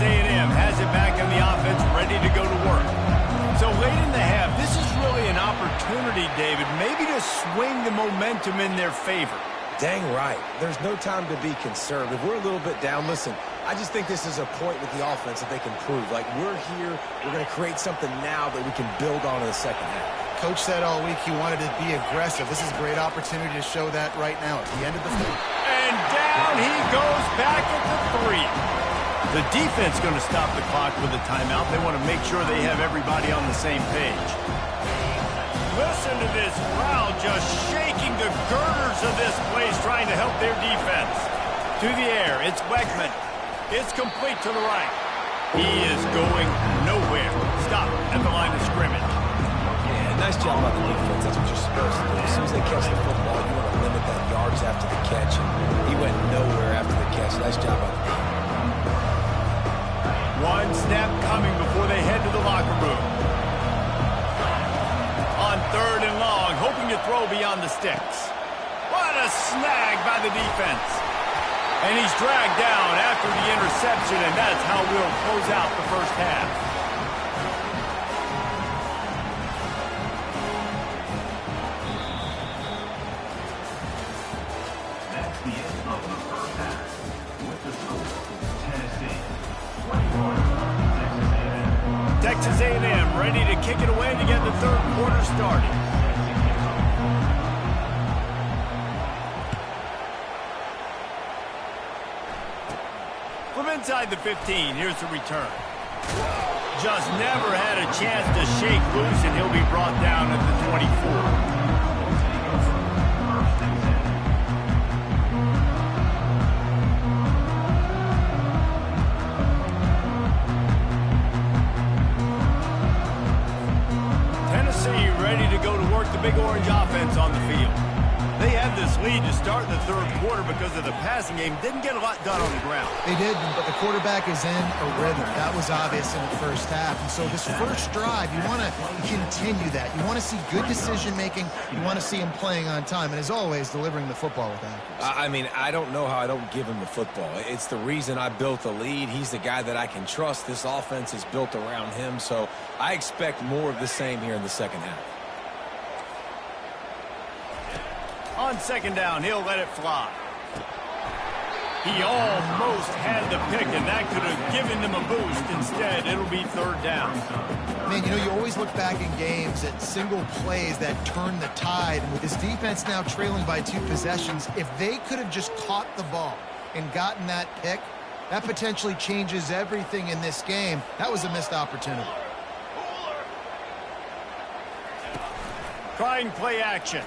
A&M has it back on the offense, ready to go to work. So late in the half, this is really an opportunity, David, maybe to swing the momentum in their favor. Dang right. There's no time to be concerned. If we're a little bit down, listen, I just think this is a point with the offense that they can prove. Like, we're here, we're going to create something now that we can build on in the second half. Coach said all week he wanted to be aggressive. This is a great opportunity to show that right now at the end of the field. And down he goes back at the 3. The defense going to stop the clock with a timeout. They want to make sure they have everybody on the same page. Listen to this crowd just shaking the girders of this place, trying to help their defense. To the air, it's Wegman. It's complete to the right. He is going nowhere. Stop at the line of scrimmage. Yeah, nice job by the defense. That's what you're supposed to do. As soon as they catch the football, you want to limit that yards after the catch. And he went nowhere after the catch. Nice job by the defense. One snap coming before they head to the locker room. On 3rd and long, hoping to throw beyond the sticks. What a snag by the defense. And he's dragged down after the interception, and that's how we'll close out the first half. That's the end of the first half. With the score, Tennessee 21, Texas A&M ready to kick it away to get the third quarter started. From inside the 15, here's the return. Just never had a chance to shake loose, and he'll be brought down at the 24. Ready to go to work the Big Orange offense on the field. They had this lead to start the third quarter because of the passing game. Didn't get a lot done on the ground. They did, but the quarterback is in a rhythm. That was obvious in the first half. And so this first drive, you want to continue that. You want to see good decision-making. You want to see him playing on time. And as always, delivering the football with accuracy. I mean, I don't know how I don't give him the football. It's the reason I built the lead. He's the guy that I can trust. This offense is built around him. So I expect more of the same here in the second half. On 2nd down, he'll let it fly. He almost had the pick, and that could have given them a boost. Instead, it'll be 3rd down. Man, you know, you always look back in games at single plays that turn the tide. And with this defense now trailing by 2 possessions, if they could have just caught the ball and gotten that pick, that potentially changes everything in this game. That was a missed opportunity. Trying play action.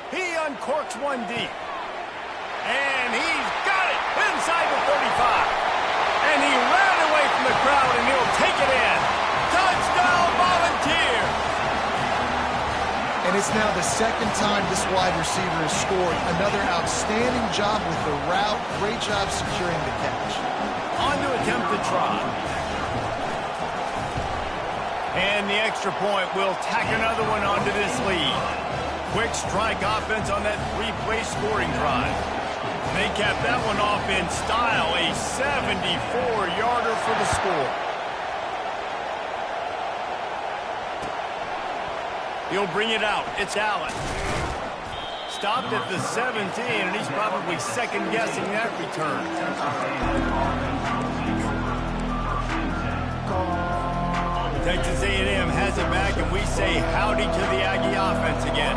He uncorks one deep. And he's got it inside the 35. And he ran away from the crowd, and he'll take it in. Touchdown, Volunteers! And it's now the 2nd time this wide receiver has scored. Another outstanding job with the route. Great job securing the catch. On to attempt the try. And the extra point will tack another one onto this lead. Quick strike offense on that 3-play scoring drive. They capped that one off in style, a 74-yarder for the score. He'll bring it out. It's Allen. Stopped at the 17, and he's probably second-guessing that return. Texas A&M has it back, and we say howdy to the Aggie offense again.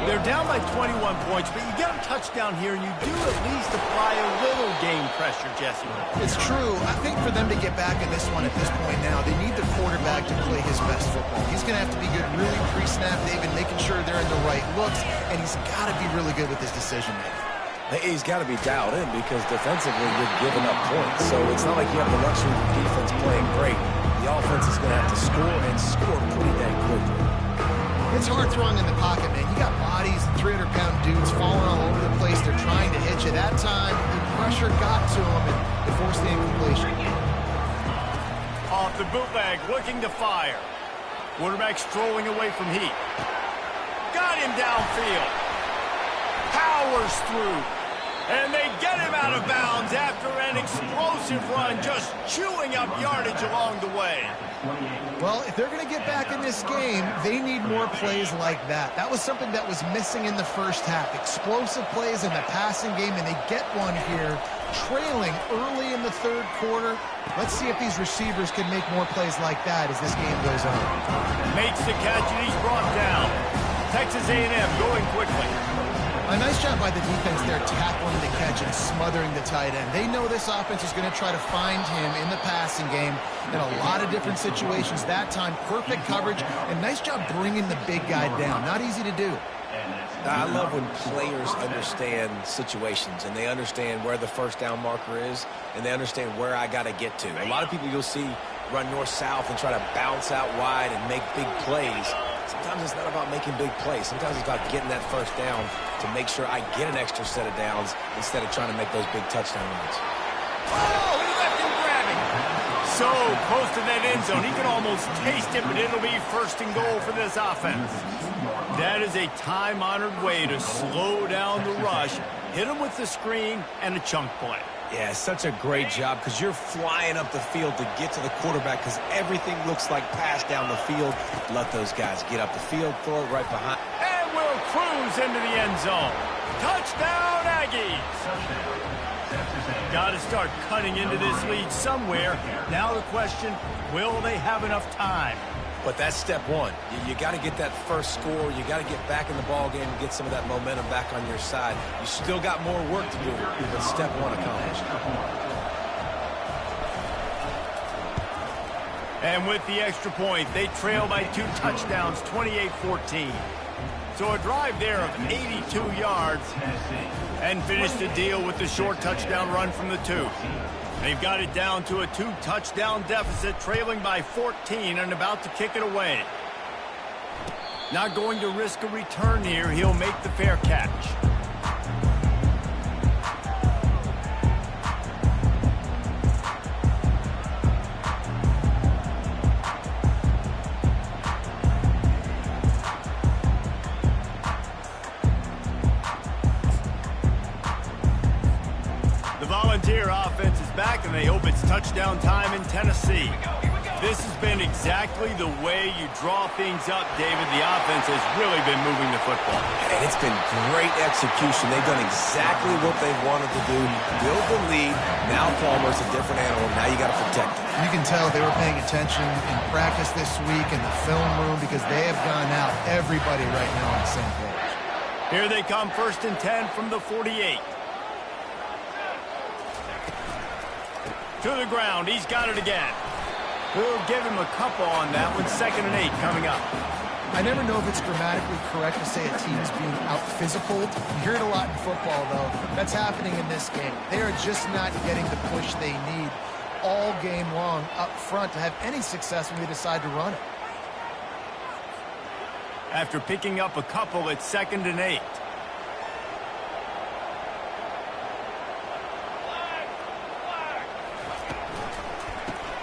They're down by 21 points, but you get a touchdown here, and you do at least apply a little game pressure, Jesse. It's true. I think for them to get back in this one at this point now, they need the quarterback to play his best football. He's going to have to be good really pre-snap, David, making sure they're in the right looks, and he's got to be really good with his decision-making. He's got to be dialed in because defensively you're giving up points. So it's not like you have the luxury of the defense playing great. The offense is going to have to score and score pretty dang quickly. It's hard throwing in the pocket, man. You got bodies and 300-pound dudes falling all over the place. They're trying to hit you. That time, the pressure got to them and they forced the incompletion. Off the bootleg, looking to fire. Quarterback strolling away from heat. Got him downfield. Powers through. And they get him out of bounds after an explosive run, just chewing up yardage along the way. Well, if they're going to get back in this game, they need more plays like that. That was something that was missing in the first half. Explosive plays in the passing game, and they get one here, trailing early in the third quarter. Let's see if these receivers can make more plays like that as this game goes on. Makes the catch, and he's brought down. Texas A&M going quickly. A nice job by the defense there, tackling the catch and smothering the tight end. They know this offense is going to try to find him in the passing game in a lot of different situations. That time, perfect coverage, and nice job bringing the big guy down. Not easy to do. I love when players understand situations and they understand where the first down marker is and they understand where I got to get to. A lot of people you'll see run north-south and try to bounce out wide and make big plays. Sometimes it's not about making big plays. Sometimes it's about getting that first down to make sure I get an extra set of downs instead of trying to make those big touchdown runs. Oh, he left him grabbing. So close to that end zone. He can almost taste it, but it'll be first and goal for this offense. That is a time-honored way to slow down the rush, hit him with the screen, and a chunk play. Yeah, such a great job because you're flying up the field to get to the quarterback because everything looks like pass down the field. Let those guys get up the field, throw it right behind. And we'll cruise into the end zone. Touchdown, Aggies! Got to start cutting into this lead somewhere. Now the question, will they have enough time? But that's step one. You got to get that first score. You got to get back in the ball game and get some of that momentum back on your side. You still got more work to do, but step one accomplished. And with the extra point, they trail by 2 touchdowns, 28-14. So a drive there of 82 yards and finish the deal with the short touchdown run from the 2. They've got it down to a 2-touchdown deficit, trailing by 14 and about to kick it away. Not going to risk a return here. He'll make the fair catch. The Volunteer offense is back, and they hope it's touchdown time in Tennessee. This has been exactly the way you draw things up, David. The offense has really been moving the football. And it's been great execution. They've done exactly what they wanted to do. Build the lead. Now Palmer's a different animal. Now you got to protect it. You can tell they were paying attention in practice this week in the film room because they have gone out, everybody right now on the same page. Here they come, 1st and 10 from the 48. To the ground. He's got it again. We'll give him a couple on that one. 2nd and 8 coming up. I never know if it's grammatically correct to say a team is being out-physicaled. You hear it a lot in football, though. That's happening in this game. They are just not getting the push they need all game long up front to have any success when they decide to run it. After picking up a couple, it's 2nd and 8.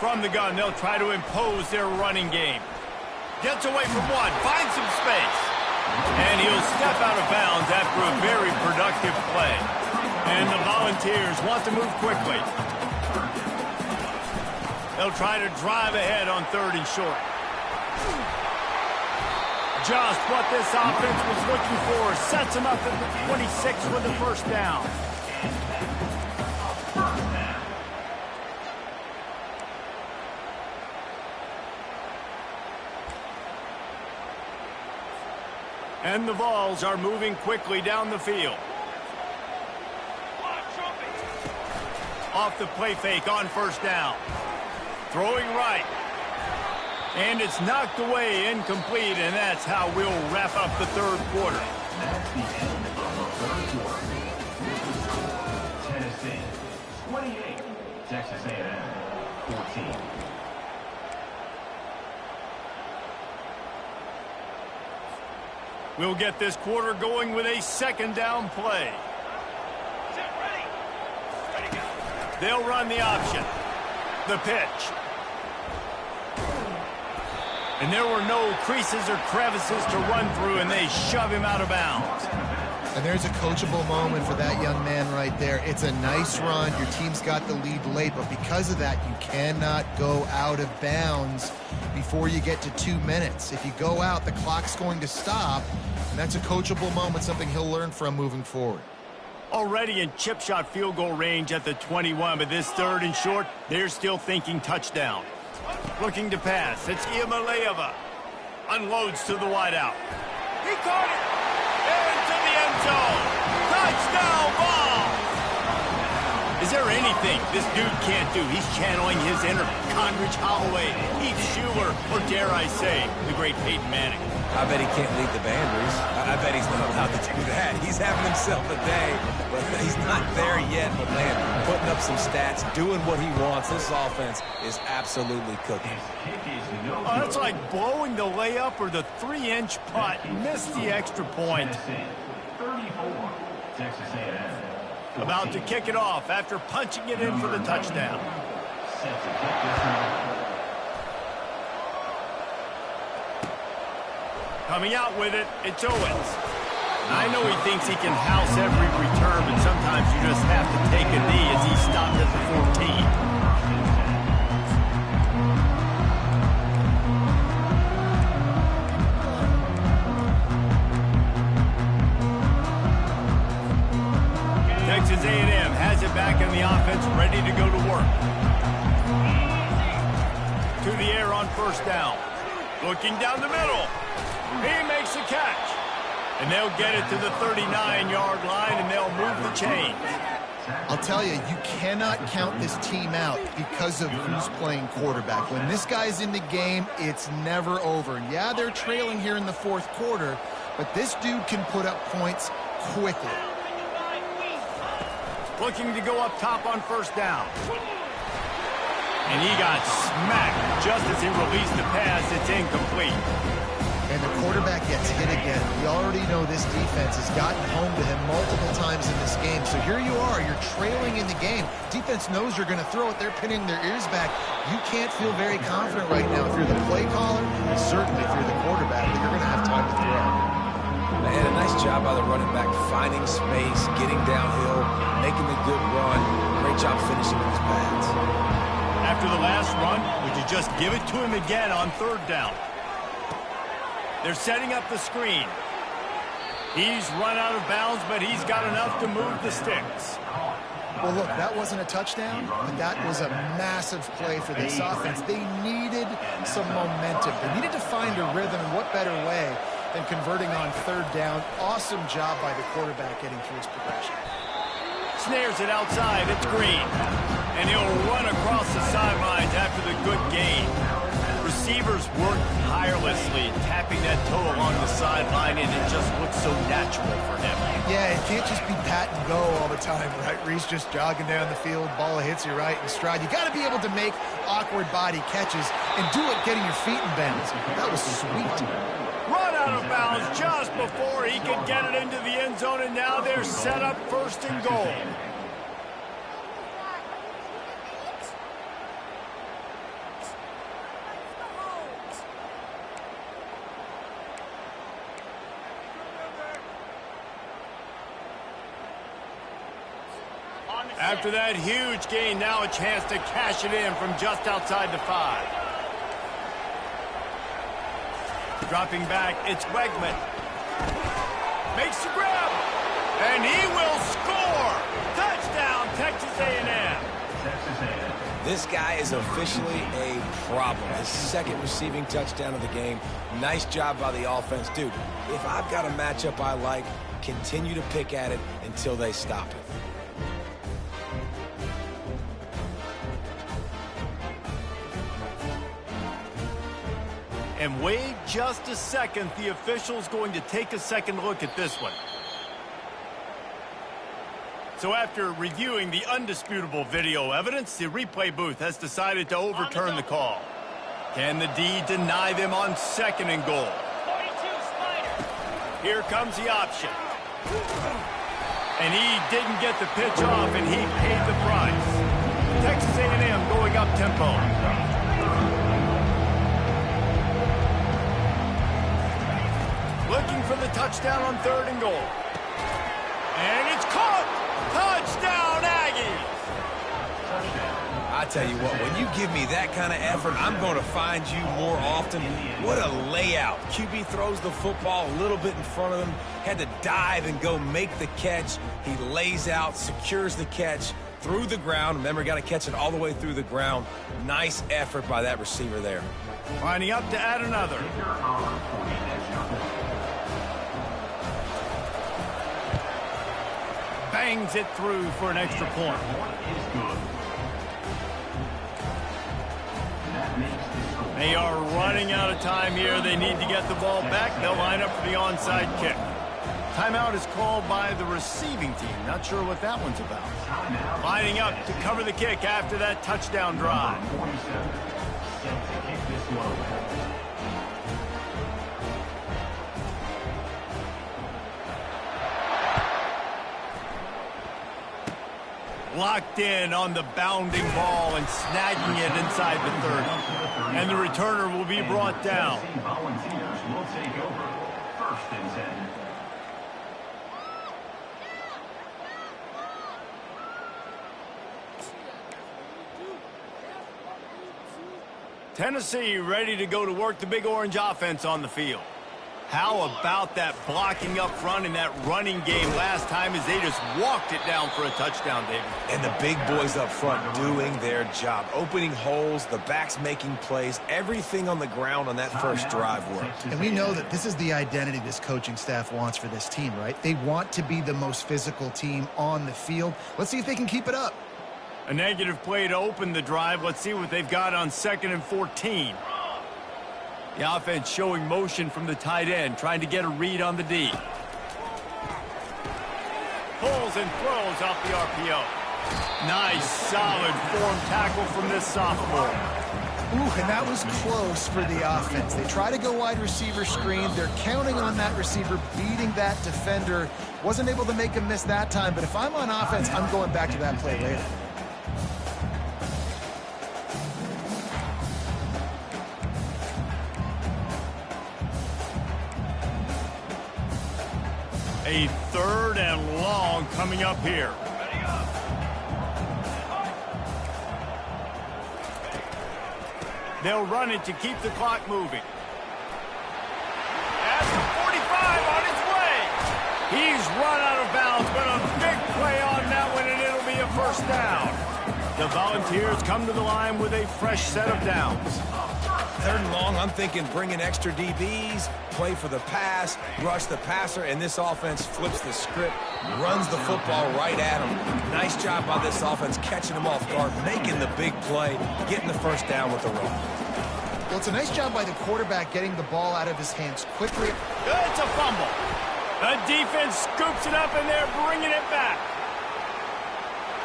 From the gun, they'll try to impose their running game. Gets away from one, finds some space. And he'll step out of bounds after a very productive play. And the Volunteers want to move quickly. They'll try to drive ahead on 3rd and short. Just what this offense was looking for. Sets him up at the 26 with the first down. And the Vols are moving quickly down the field. Off the play fake on 1st down. Throwing right. And it's knocked away, incomplete, and that's how we'll wrap up the 3rd quarter. That's the end of the 3rd quarter. Tennessee, 28. Texas A&M, 14. We'll get this quarter going with a 2nd down play. They'll run the option. The pitch. And there were no creases or crevices to run through, and they shove him out of bounds. And there's a coachable moment for that young man right there. It's a nice run. Your team's got the lead late, but because of that, you cannot go out of bounds before you get to 2 minutes. If you go out, the clock's going to stop, and that's a coachable moment, something he'll learn from moving forward. Already in chip shot field goal range at the 21, but this 3rd and short, they're still thinking touchdown. Looking to pass, it's Iamaleava. Unloads to the wideout. He caught it! Into the end zone! Touchdown ball! Is there anything this dude can't do? He's channeling his inner Conridge Holloway, Heath Schuler, or dare I say, the great Peyton Manning. I bet he can't lead the band, Reese. I bet he's not allowed to do that. He's having himself a day, but he's not there yet. But, man, putting up some stats, doing what he wants. This offense is absolutely cooking. Oh, that's like blowing the layup or the 3-inch putt. Missed the extra point. 34, Texas A&M. About to kick it off after punching it in for the touchdown. Set to kick this one. Coming out with it, it's Owens. I know he thinks he can house every return, but sometimes you just have to take a knee as he stopped at the 14. Texas A&M has it back in the offense, ready to go to work. To the air on 1st down. Looking down the middle. He makes a catch. And they'll get it to the 39-yard line, and they'll move the chains. I'll tell you, you cannot count this team out because of who's playing quarterback. When this guy's in the game, it's never over. And yeah, they're trailing here in the 4th quarter, but this dude can put up points quickly. Looking to go up top on 1st down. And he got smacked just as he released the pass. It's incomplete. And the quarterback gets hit again. We already know this defense has gotten home to him multiple times in this game. So here you are, you're trailing in the game. Defense knows you're going to throw it. They're pinning their ears back. You can't feel very confident right now if you're the play caller, and certainly if you're the quarterback, that you're going to have time to throw. Man, a nice job by the running back, finding space, getting downhill, making a good run. Great job finishing with his pads. After the last run, would you just give it to him again on 3rd down? They're setting up the screen. He's run out of bounds, but he's got enough to move the sticks. Well, look, that wasn't a touchdown, but that was a massive play for this offense. They needed some momentum. They needed to find a rhythm, and what better way than converting on 3rd down. Awesome job by the quarterback getting through his progression. Snares it outside. It's Green. And he'll run across the sidelines after the good gain. Receivers work tirelessly, tapping that toe along the sideline, and it just looks so natural for him. Yeah, it can't just be pat and go all the time, right? Reese just jogging down the field, ball hits you right in stride. You got to be able to make awkward body catches and do it getting your feet in bounds. That was sweet. Run out of bounds just before he could get it into the end zone, and now they're set up 1st and goal. After that huge gain, now a chance to cash it in from just outside the 5. Dropping back, it's Wegman. Makes the grab, and he will score. Touchdown, Texas A&M. This guy is officially a problem. His 2nd receiving touchdown of the game. Nice job by the offense. Dude, if I've got a matchup I like, continue to pick at it until they stop it. And wait just a second. The official's going to take a second look at this one. So after reviewing the undisputable video evidence, the replay booth has decided to overturn the call. Can the D deny them on 2nd and goal? Here comes the option. And he didn't get the pitch off, and he paid the price. Texas A&M going up tempo. Looking for the touchdown on 3rd and goal. And it's caught! Touchdown, Aggies! I tell you what, when you give me that kind of effort, I'm going to find you more often. What a layout. QB throws the football a little bit in front of him, had to dive and go make the catch. He lays out, secures the catch through the ground. Remember, got to catch it all the way through the ground. Nice effort by that receiver there. Lining up to add another. Bangs it through for an extra point. They are running out of time here. They need to get the ball back. They'll line up for the onside kick. Timeout is called by the receiving team. Not sure what that one's about. Lining up to cover the kick after that touchdown drive. Locked in on the bounding ball and snagging it inside the 30. And the returner will be brought down. Volunteers will take over. 1st and 10. Tennessee ready to go to work the Big Orange offense on the field. How about that blocking up front and that running game last time as they just walked it down for a touchdown, David? And the big boys up front doing their job. Opening holes, the backs making plays, everything on the ground on that first drive worked. And we know that this is the identity this coaching staff wants for this team, right? They want to be the most physical team on the field. Let's see if they can keep it up. A negative play to open the drive. Let's see what they've got on 2nd and 14. The offense showing motion from the tight end, trying to get a read on the D. Pulls and throws off the RPO. Nice, solid form tackle from this sophomore. Ooh, and that was close for the offense. They try to go wide receiver screen. They're counting on that receiver beating that defender. Wasn't able to make him miss that time, but if I'm on offense, I'm going back to that play later. A 3rd and long coming up here. They'll run it to keep the clock moving. At the 45 on its way. He's run out of bounds, but a big play on that one, and it'll be a 1st down. The Volunteers come to the line with a fresh set of downs. 3rd and long, I'm thinking bring in extra DBs, play for the pass, rush the passer, and this offense flips the script, runs the football right at him. Nice job by this offense catching him off guard, making the big play, getting the 1st down with the run. Well, it's a nice job by the quarterback getting the ball out of his hands quickly. It's a fumble. The defense scoops it up, and they're bringing it back.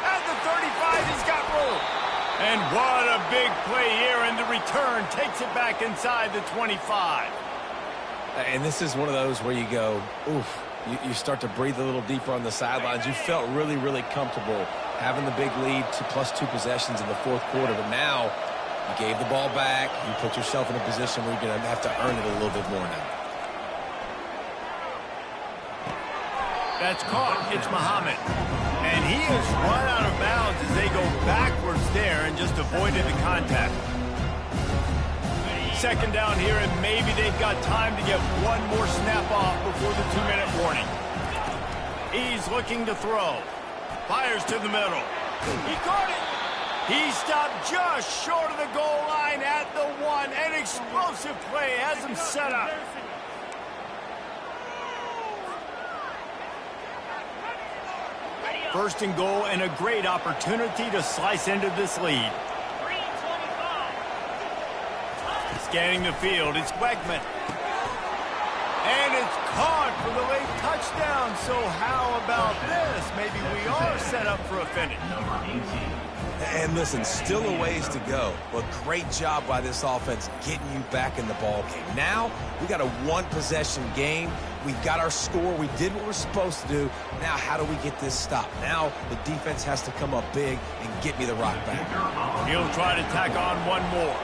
At the 35, he's got room. And what a big play here, and the return takes it back inside the 25. And this is one of those where you go, oof, you start to breathe a little deeper on the sidelines. You felt really, really comfortable having the big lead to +2 possessions in the 4th quarter, but now you gave the ball back. You put yourself in a position where you're going to have to earn it a little bit more now. That's caught. It's Muhammad. And he has run out of bounds as they go backwards there and just avoided the contact. 2nd down here, and maybe they've got time to get one more snap off before the 2-minute warning. He's looking to throw. Fires to the middle. He caught it. He stopped just short of the goal line at the 1. An explosive play has him set up. First and goal, and a great opportunity to slice into this lead. Scanning the field, it's Wegman. And it's caught for the late touchdown. So how about this? Maybe we are set up for a finish. And listen, still a ways to go, but great job by this offense getting you back in the ball game. Now, we got a 1-possession game. We got our score. We did what we're supposed to do. Now, how do we get this stopped? Now, the defense has to come up big and get me the rock back. He'll try to tack on one more.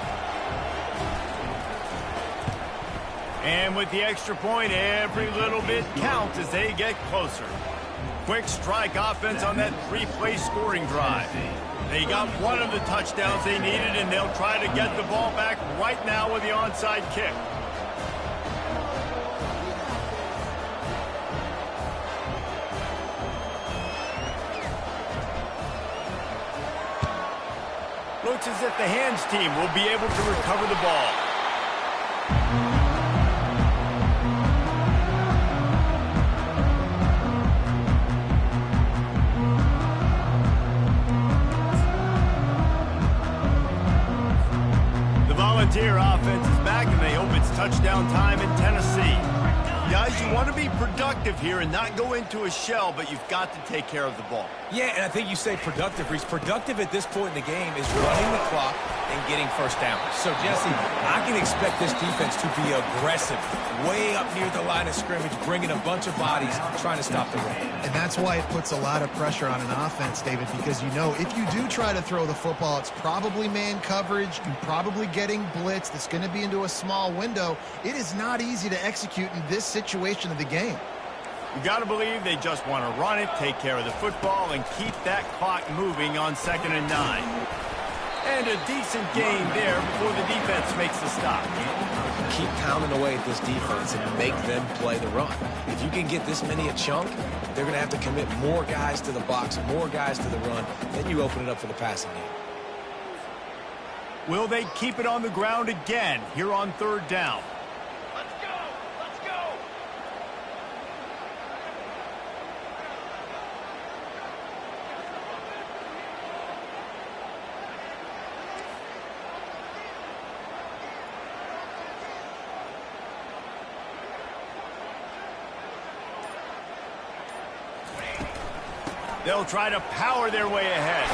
And with the extra point, every little bit counts as they get closer. Quick strike offense on that three-play scoring drive. They got one of the touchdowns they needed, and they'll try to get the ball back right now with the onside kick. Looks as if the hands team will be able to recover the ball. The Volunteer offense is back, and they hope it's touchdown time in Tennessee. Guys, you want to be productive here and not go into a shell, but you've got to take care of the ball. Yeah, and I think you say productive, Reese. Productive at this point in the game is running the clock and getting first down. So, Jesse, I can expect this defense to be aggressive, way up near the line of scrimmage, bringing a bunch of bodies, trying to stop the run. And that's why it puts a lot of pressure on an offense, David, because you know if you do try to throw the football, it's probably man coverage, you're probably getting blitzed, it's going to be into a small window. It is not easy to execute in this situation of the game. You got to believe they just want to run it, take care of the football, and keep that clock moving on 2nd and 9. And a decent gain there before the defense makes the stop. Keep pounding away at this defense and make them play the run. If you can get this many a chunk, they're going to have to commit more guys to the box, more guys to the run. Then you open it up for the passing game. Will they keep it on the ground again here on 3rd down? They'll try to power their way ahead.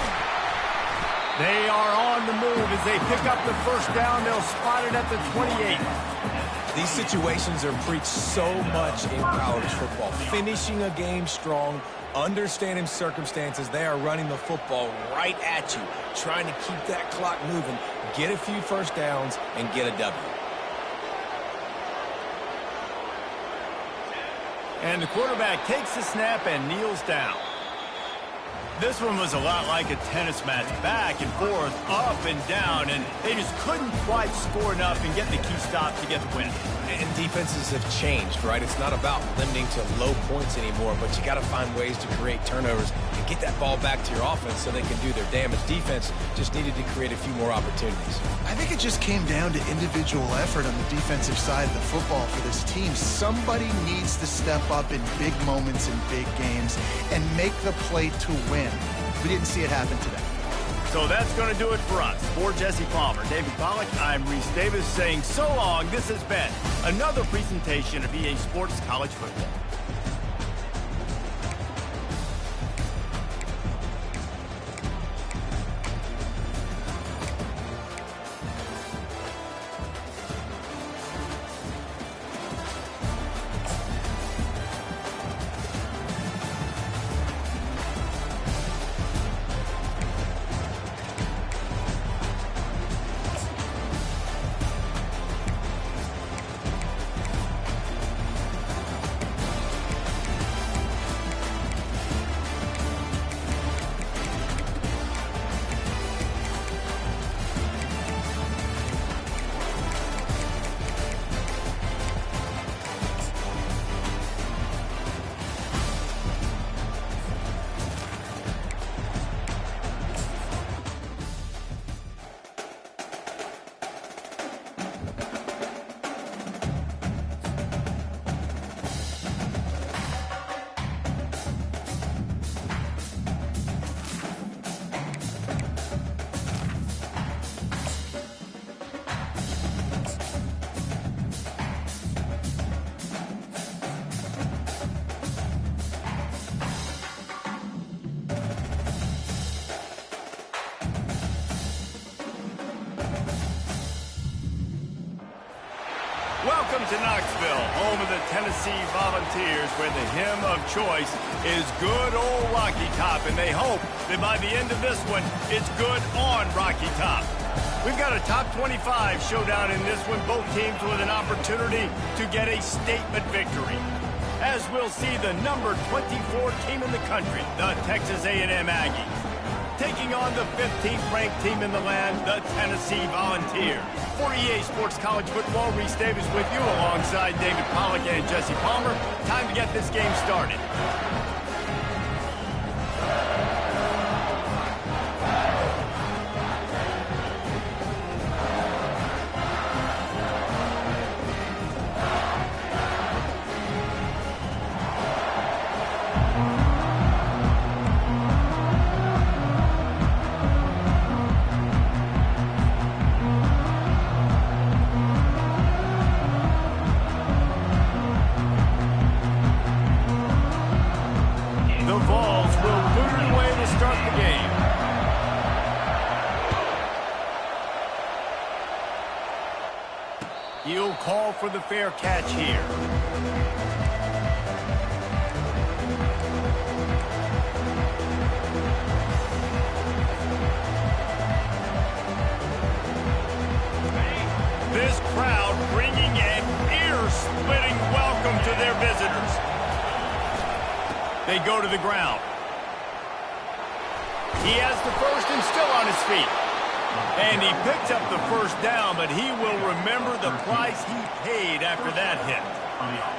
They are on the move as they pick up the first down. They'll spot it at the 28. These situations are preached so much in college football. Finishing a game strong, understanding circumstances. They are running the football right at you, trying to keep that clock moving, get a few first downs, and get a W. And the quarterback takes the snap and kneels down. This one was a lot like a tennis match, back and forth, up and down, and they just couldn't quite score enough and get the key stop to get the win. And defenses have changed, right? It's not about limiting to low points anymore, but you got to find ways to create turnovers and get that ball back to your offense so they can do their damage. Defense just needed to create a few more opportunities. I think it just came down to individual effort on the defensive side of the football for this team. Somebody needs to step up in big moments in big games and make the play to win. We didn't see it happen today. So that's going to do it for us. For Jesse Palmer, David Pollack, I'm Reese Davis saying so long. This has been another presentation of EA Sports College Football. Welcome to Knoxville, home of the Tennessee Volunteers, where the hymn of choice is good old Rocky Top, and they hope that by the end of this one, it's good on Rocky Top. We've got a top 25 showdown in this one, both teams with an opportunity to get a statement victory. as we'll see the number 24 team in the country, the Texas A&M Aggies, taking on the 15th ranked team in the land, the Tennessee Volunteers. For EA Sports College Football, Reese Davis with you alongside David Pollack and Jesse Palmer. Time to get this game started. He'll call for the fair catch here. This crowd bringing an ear-splitting welcome to their visitors. They go to the ground. He has the first and still on his feet. And he picked up the first down, but he will remember the price he paid after that hit.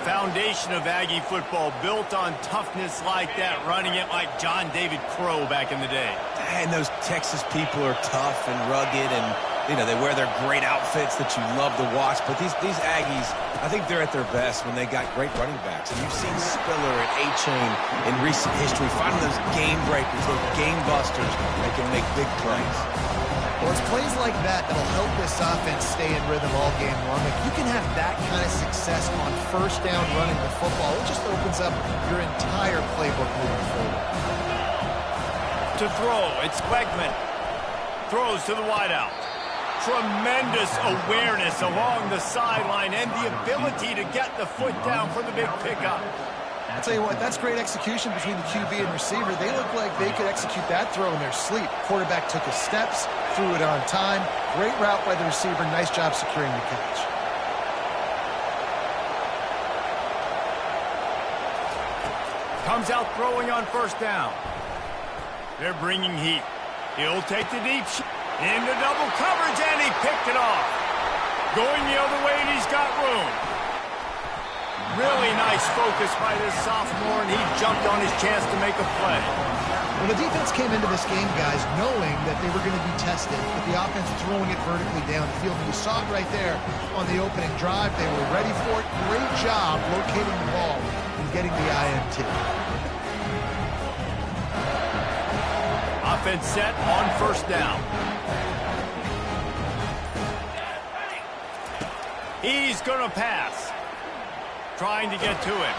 Foundation of Aggie football built on toughness like that, running it like John David Crow back in the day. And those Texas people are tough and rugged, and you know, they wear their great outfits that you love to watch. But these Aggies, I think they're at their best when they got great running backs. And you've seen Spiller and A-Chain in recent history finding those game breakers, those game busters that can make big plays. Well, it's plays like that that'll help this offense stay in rhythm all game long. If you can have that kind of success on first down running the football, it just opens up your entire playbook moving forward. To throw, it's Wegman. Throws to the wideout. Tremendous awareness along the sideline and the ability to get the foot down for the big pickup. I'll tell you what, that's great execution between the QB and receiver. They look like they could execute that throw in their sleep. Quarterback took his steps, threw it on time. Great route by the receiver. Nice job securing the catch. Comes out throwing on first down. They're bringing heat. He'll take the deep shot into double coverage, and he picked it off. Going the other way, and he's got room. Really nice focus by this sophomore, and he jumped on his chance to make a play. Well, the defense came into this game, guys, knowing that they were going to be tested, with the offense throwing it vertically down the field. And you saw it right there on the opening drive. They were ready for it. Great job locating the ball and getting the INT. Offense set on first down. He's going to pass. Trying to get to him.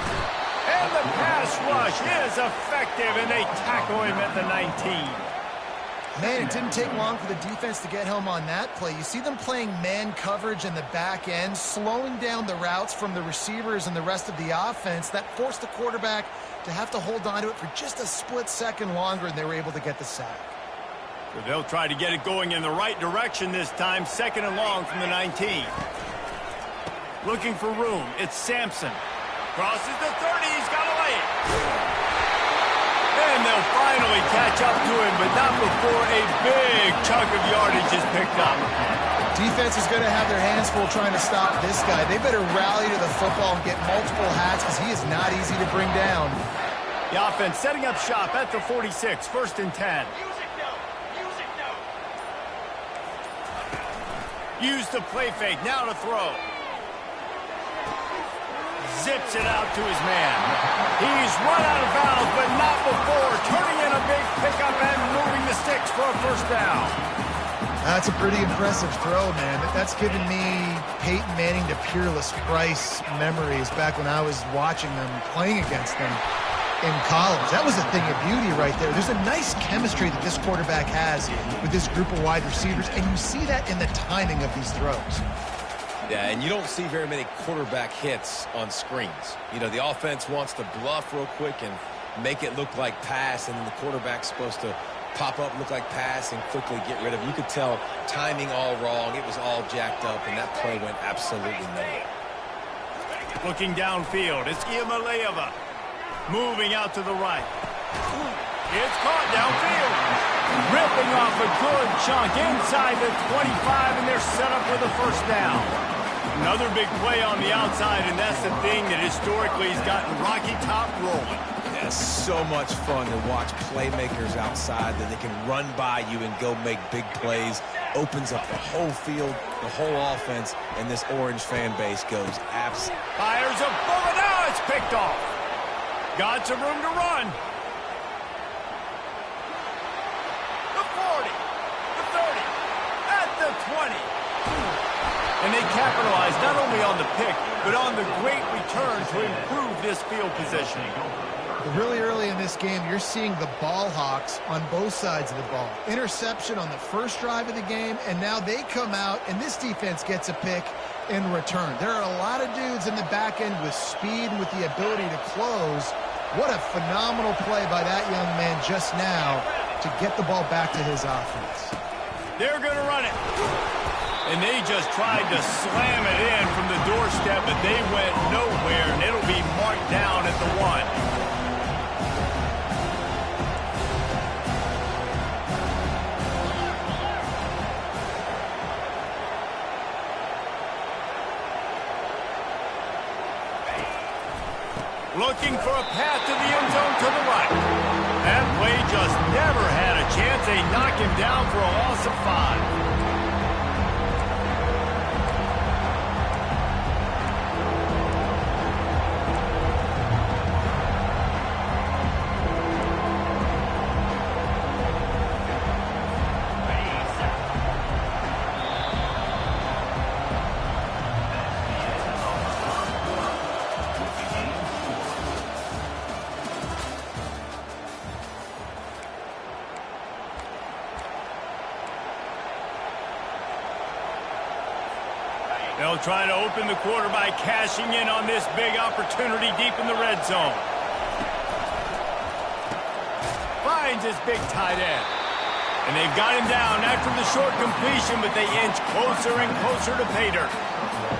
And the pass rush is effective, and they tackle him at the 19. Man, it didn't take long for the defense to get home on that play. You see them playing man coverage in the back end, slowing down the routes from the receivers and the rest of the offense. That forced the quarterback to have to hold on to it for just a split second longer, and they were able to get the sack. So they'll try to get it going in the right direction this time. Second and long from the 19. Looking for room. It's Sampson. Crosses the 30. He's got a lane. And they'll finally catch up to him, but not before a big chunk of yardage is picked up. Defense is going to have their hands full trying to stop this guy. They better rally to the football and get multiple hats because he is not easy to bring down. The offense setting up shop at the 46. First and 10. Use the play fake. Now to throw. Zips it out to his man. He's run out of bounds, but not before turning in a big pickup and moving the sticks for a first down. That's a pretty impressive throw, man. That's given me Peyton Manning to Peerless Price memories back when I was watching them, playing against them in college. That was a thing of beauty right there. There's a nice chemistry that this quarterback has with this group of wide receivers, and you see that in the timing of these throws. Yeah, and you don't see very many quarterback hits on screens. You know, the offense wants to bluff real quick and make it look like pass, and then the quarterback's supposed to pop up, look like pass, and quickly get rid of it. You could tell timing all wrong. It was all jacked up, and that play went absolutely nowhere. Looking downfield, it's Iamaleava. Moving out to the right. It's caught downfield. Ripping off a good chunk inside the 25, and they're set up with a first down. Another big play on the outside, and that's the thing that historically has gotten Rocky Top rolling. Yeah, so much fun to watch playmakers outside that they can run by you and go make big plays. Opens up the whole field, the whole offense, and this Orange fan base goes absolutely. Fires a bullet. Now it's picked off. Got some room to run. The 40, the 30, at the 20. And they capitalize not only on the pick, but on the great return to improve this field position. Really early in this game, you're seeing the ball hawks on both sides of the ball. Interception on the first drive of the game, and now they come out, and this defense gets a pick in return. There are a lot of dudes in the back end with speed and with the ability to close. What a phenomenal play by that young man just now to get the ball back to his offense. They're going to run it. And they just tried to slam it in from the doorstep, but they went nowhere, and it'll be marked down at the 1. Looking for a path to the end zone to the right. That play just never had a chance. They knock him down for a loss of 5. They'll try to open the quarter by cashing in on this big opportunity deep in the red zone. Finds his big tight end. And they've got him down after the short completion, but they inch closer and closer to pay dirt.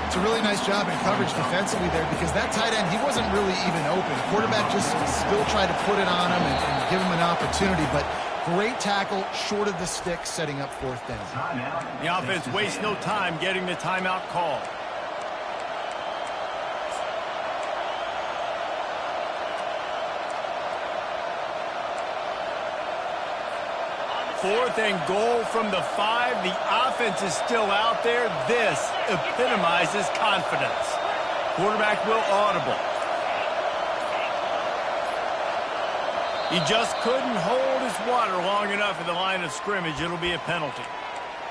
It's a really nice job in coverage defensively there because that tight end, he wasn't really even open. Quarterback just still tried to put it on him and give him an opportunity, but great tackle, short of the stick, setting up fourth down. The offense wastes no time getting the timeout call. Fourth and goal from the 5. The offense is still out there. This epitomizes confidence. Quarterback will audible. He just couldn't hold his water long enough at the line of scrimmage. It'll be a penalty.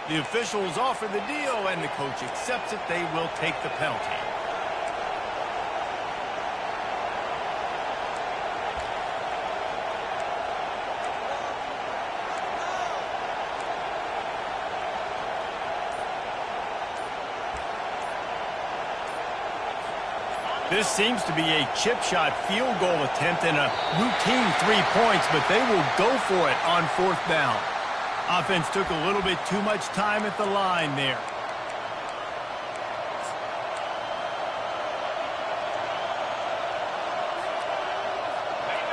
The officials offer the deal, and the coach accepts it. They will take the penalty. This seems to be a chip shot field goal attempt and a routine 3 points, but they will go for it on fourth down. Offense took a little bit too much time at the line there.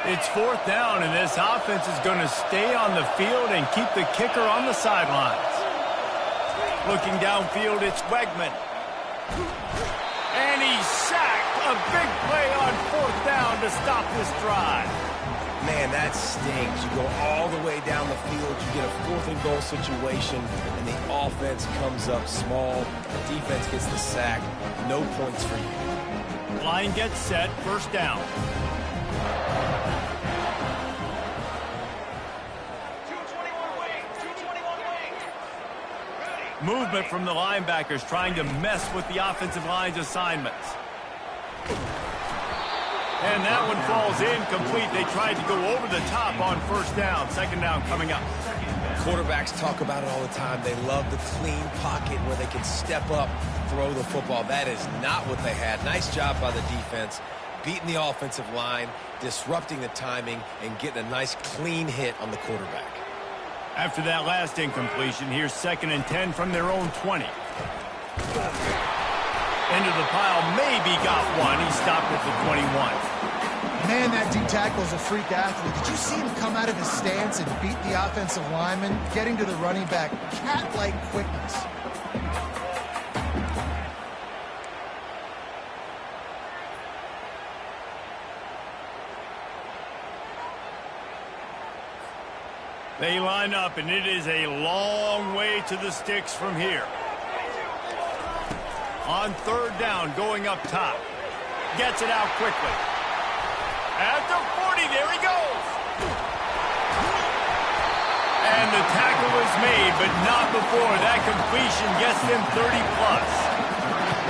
It's fourth down, and this offense is going to stay on the field and keep the kicker on the sidelines. Looking downfield, it's Wegman. And he's sacked. A big play on fourth down to stop this drive. Man, that stings. You go all the way down the field, you get a fourth and goal situation, and the offense comes up small. The defense gets the sack. No points for you. Line gets set, first down. Movement from the linebackers trying to mess with the offensive line's assignments. And that one falls incomplete. They tried to go over the top on first down. Second down coming up. Quarterbacks talk about it all the time. They love the clean pocket where they can step up, throw the football. That is not what they had. Nice job by the defense, beating the offensive line, disrupting the timing, and getting a nice clean hit on the quarterback. After that last incompletion, here's 2nd and 10 from their own 20. Into the pile, maybe got one. He stopped at the 21. Man, that D tackle is a freak athlete. Did you see him come out of his stance and beat the offensive lineman, getting to the running back? Cat-like quickness. They line up, and it is a long way to the sticks from here. On third down, going up top. Gets it out quickly. At the 40, there he goes. And the tackle is made, but not before that completion gets them 30+.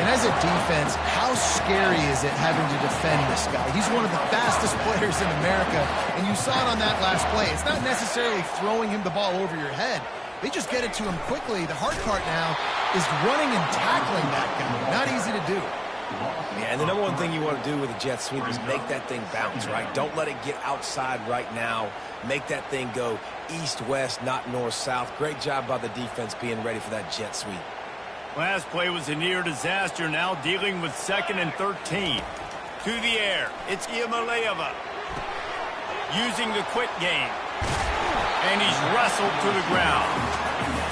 And as a defense, how scary is it having to defend this guy? He's one of the fastest players in America, and you saw it on that last play. It's not necessarily throwing him the ball over your head. They just get it to him quickly. The hard part now is running and tackling that guy. Not easy to do. Yeah, and the number one thing you want to do with a jet sweep is make that thing bounce, right? Don't let it get outside right now. Make that thing go east-west, not north-south. Great job by the defense being ready for that jet sweep. Last play was a near disaster, now dealing with 2nd and 13. To the air, it's Iamaleava using the quick game. And he's wrestled to the ground.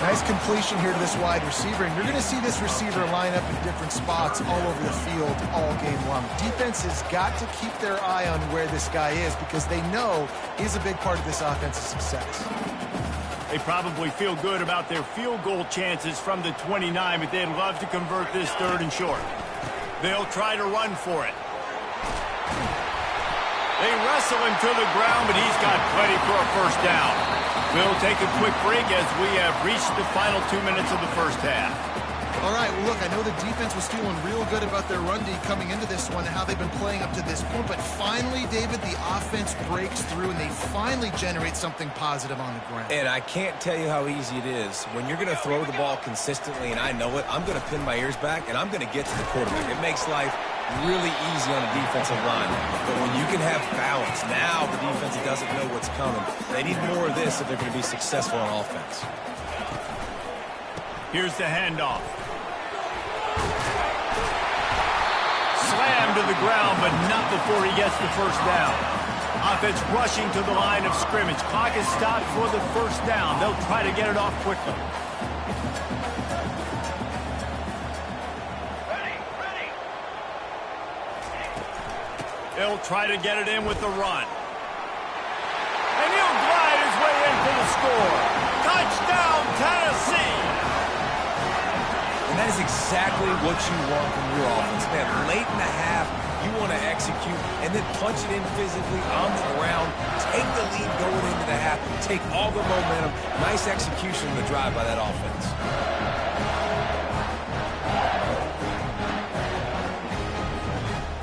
Nice completion here to this wide receiver, and you're going to see this receiver line up in different spots all over the field all game long. Defense has got to keep their eye on where this guy is because they know he's a big part of this offensive success. They probably feel good about their field goal chances from the 29, but they'd love to convert this 3rd and short. They'll try to run for it. They wrestle him to the ground, but he's got plenty for a first down. We'll take a quick break as we have reached the final 2 minutes of the first half. All right, well, look, I know the defense was feeling real good about their run D coming into this one and how they've been playing up to this point, but finally, David, the offense breaks through and they finally generate something positive on the ground. And I can't tell you how easy it is. When you're going to throw the ball consistently, and I know it, I'm going to pin my ears back, and I'm going to get to the quarterback. It makes life really easy on a defensive line. But when you can have balance, now the defense doesn't know what's coming. They need more of this if they're going to be successful on offense. Here's the handoff. Slammed to the ground, but not before he gets the first down. Offense rushing to the line of scrimmage. Clock is stopped for the first down. They'll try to get it off quickly. They'll try to get it in with the run. And he'll glide his way in for the score. Touchdown, Tennessee! And that is exactly what you want from your offense, man. Late in the half, you want to execute and then punch it in physically on the ground. Take the lead going into the half. Take all the momentum. Nice execution in the drive by that offense.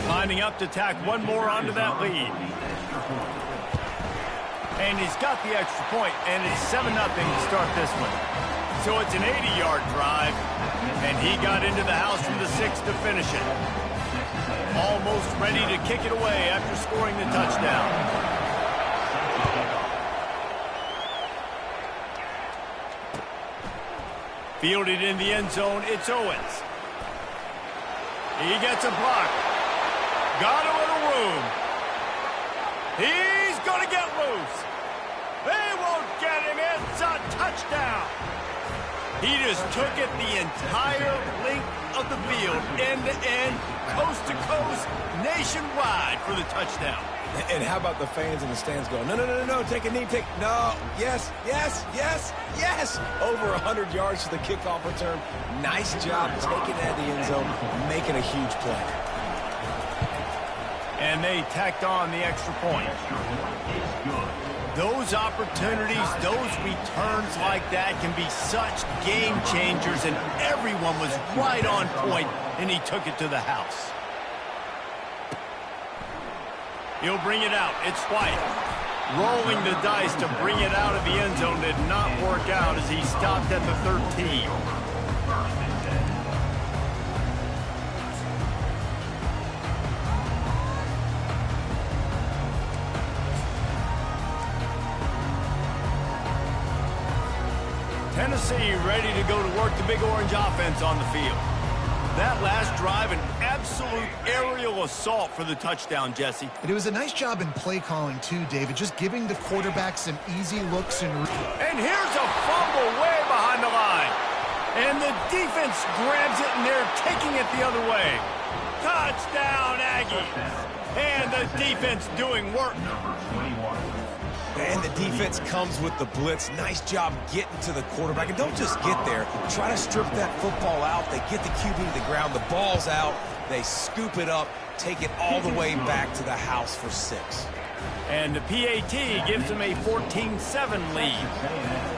Lining up to tack one more onto that lead. And he's got the extra point, and it's 7-0 to start this one. So it's an 80-yard drive, and he got into the house from the 6 to finish it. Almost ready to kick it away after scoring the touchdown. Fielded in the end zone, it's Owens. He gets a block. Got a little room. He's going to get loose. They won't get him. It's a touchdown. He just took it the entire length of the field, end to end, coast to coast, nationwide for the touchdown. And how about the fans in the stands going, no, no, no, no, no, take a knee, no, yes, yes, yes, yes. Over 100 yards to the kickoff return. Nice job taking that to the end zone, making a huge play. And they tacked on the extra point. Those opportunities, those returns like that can be such game changers, and everyone was right on point, and he took it to the house. He'll bring it out. It's White. Rolling the dice to bring it out of the end zone did not work out as he stopped at the 13. Tennessee ready to go to work the Big Orange offense on the field. That last drive, an absolute aerial assault for the touchdown, Jesse. And it was a nice job in play calling, too, David, just giving the quarterback some easy looks. And here's a fumble way behind the line. And the defense grabs it, and they're taking it the other way. Touchdown, Aggies. And the defense doing work. Number 21. And the defense comes with the blitz. Nice job getting to the quarterback. And don't just get there. Try to strip that football out. They get the QB to the ground. The ball's out. They scoop it up, take it all the way back to the house for 6. And the PAT gives them a 14-7 lead.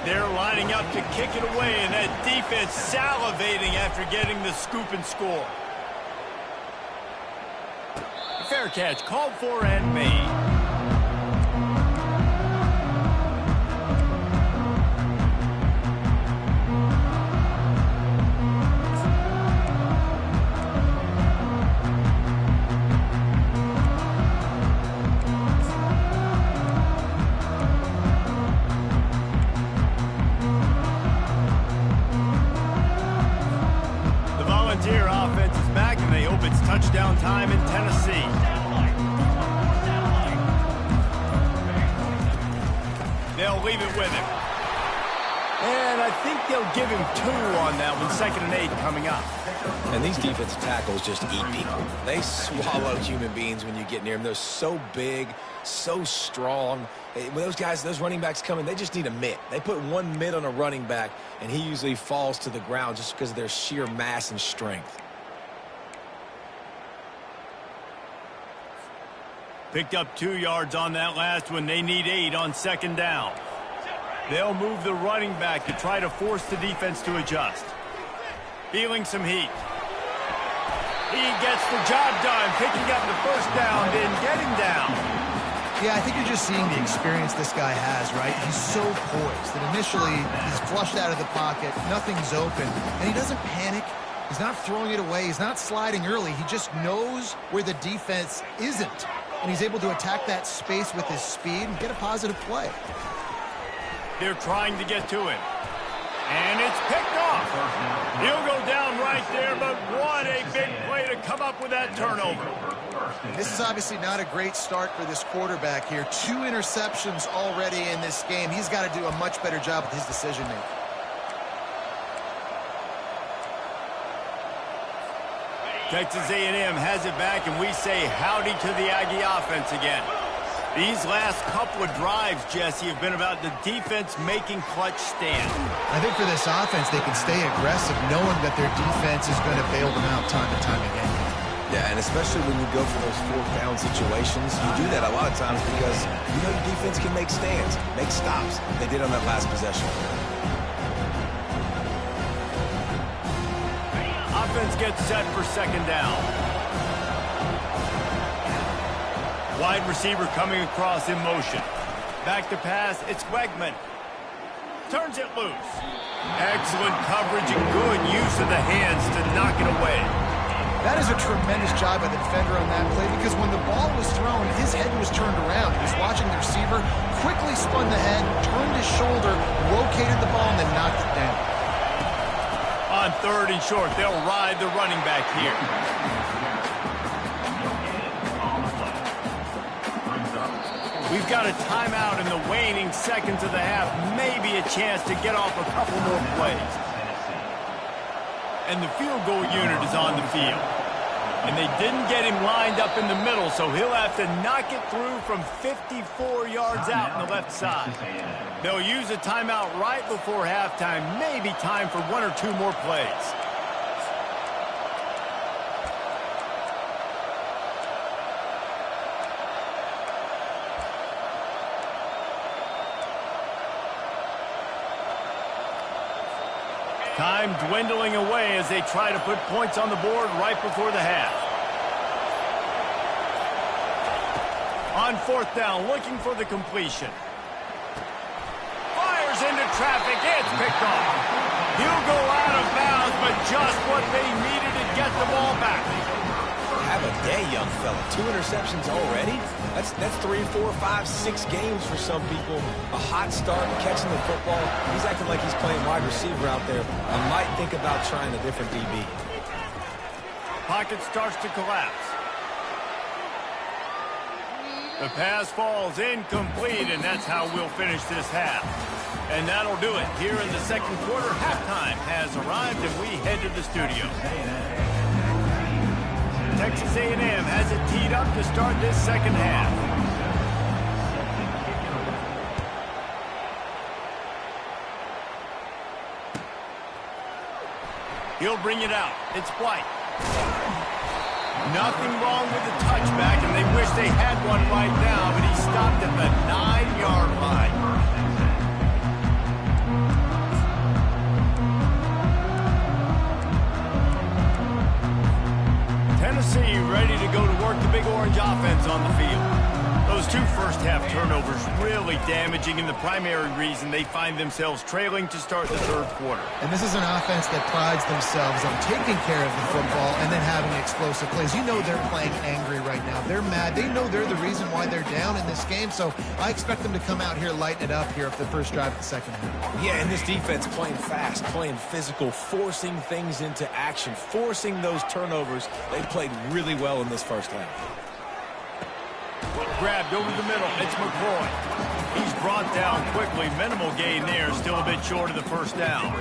They're lining up to kick it away, and that defense salivating after getting the scoop and score. Fair catch called for and made. Touchdown time in Tennessee. They'll leave it with him. And I think they'll give him 2 on that one, 2nd and 8 coming up. And these defensive tackles just eat people. They swallow human beings when you get near them. They're so big, so strong. When those guys, those running backs come in, they just need a mitt. They put 1 mitt on a running back, and he usually falls to the ground just because of their sheer mass and strength. Picked up 2 yards on that last one. They need 8 on 2nd down. They'll move the running back to try to force the defense to adjust. Feeling some heat. He gets the job done, picking up the 1st down, then getting down. Yeah, I think you're just seeing the experience this guy has, right? He's so poised that initially he's flushed out of the pocket, nothing's open, and he doesn't panic. He's not throwing it away. He's not sliding early. He just knows where the defense isn't. And he's able to attack that space with his speed and get a positive play. They're trying to get to him. And it's picked off. He'll go down right there, but what a big play to come up with that turnover. This is obviously not a great start for this quarterback here. 2 interceptions already in this game. He's got to do a much better job with his decision-making. Texas A&M has it back, and we say howdy to the Aggie offense again. These last couple of drives, Jesse, have been about the defense making clutch stands. I think for this offense, they can stay aggressive knowing that their defense is going to bail them out time and time again. Yeah, and especially when you go for those 4th down situations, you do that a lot of times because you know your defense can make stands, make stops. They did on that last possession. Offense gets set for 2nd down. Wide receiver coming across in motion. Back to pass, it's Wegman. Turns it loose. Excellent coverage and good use of the hands to knock it away. That is a tremendous job by the defender on that play because when the ball was thrown, his head was turned around. He was watching the receiver, quickly spun the head, turned his shoulder, located the ball, and then knocked it down. On 3rd and short, they'll ride the running back here. We've got a timeout in the waning seconds of the half. Maybe a chance to get off a couple more plays. And the field goal unit is on the field. And they didn't get him lined up in the middle, so he'll have to knock it through from 54 yards out on the left side. They'll use a timeout right before halftime, maybe time for 1 or 2 more plays. Time dwindling away as they try to put points on the board right before the half. On 4th down, looking for the completion. Fires into traffic, it's picked off. He'll go out of bounds, but just what they needed to get the ball back. Have a day, young fella. 2 interceptions already? That's 3, 4, 5, 6 games for some people. A hot start, catching the football. He's acting like he's playing wide receiver out there. I might think about trying a different DB. Pocket starts to collapse. The pass falls incomplete, and that's how we'll finish this half. And that'll do it. Here in the second quarter, halftime has arrived, and we head to the studio. Texas A&M has it teed up to start this second half. He'll bring it out. It's White. Nothing wrong with the touchback, and they wish they had one right now, but he stopped at the 9-yard line. Tennessee ready to go to work the Big Orange offense on the field. Those two first-half turnovers really damaging, and the primary reason they find themselves trailing to start the third quarter. And this is an offense that prides themselves on taking care of the football and then having explosive plays. You know they're playing angry right now. They're mad. They know they're the reason why they're down in this game, so I expect them to come out here, lighten it up here for the first drive of the second half. Yeah, and this defense playing fast, playing physical, forcing things into action, forcing those turnovers. They played really well in this first half. Grabbed over the middle. It's McCoy. He's brought down quickly. Minimal gain there. Still a bit short of the first down.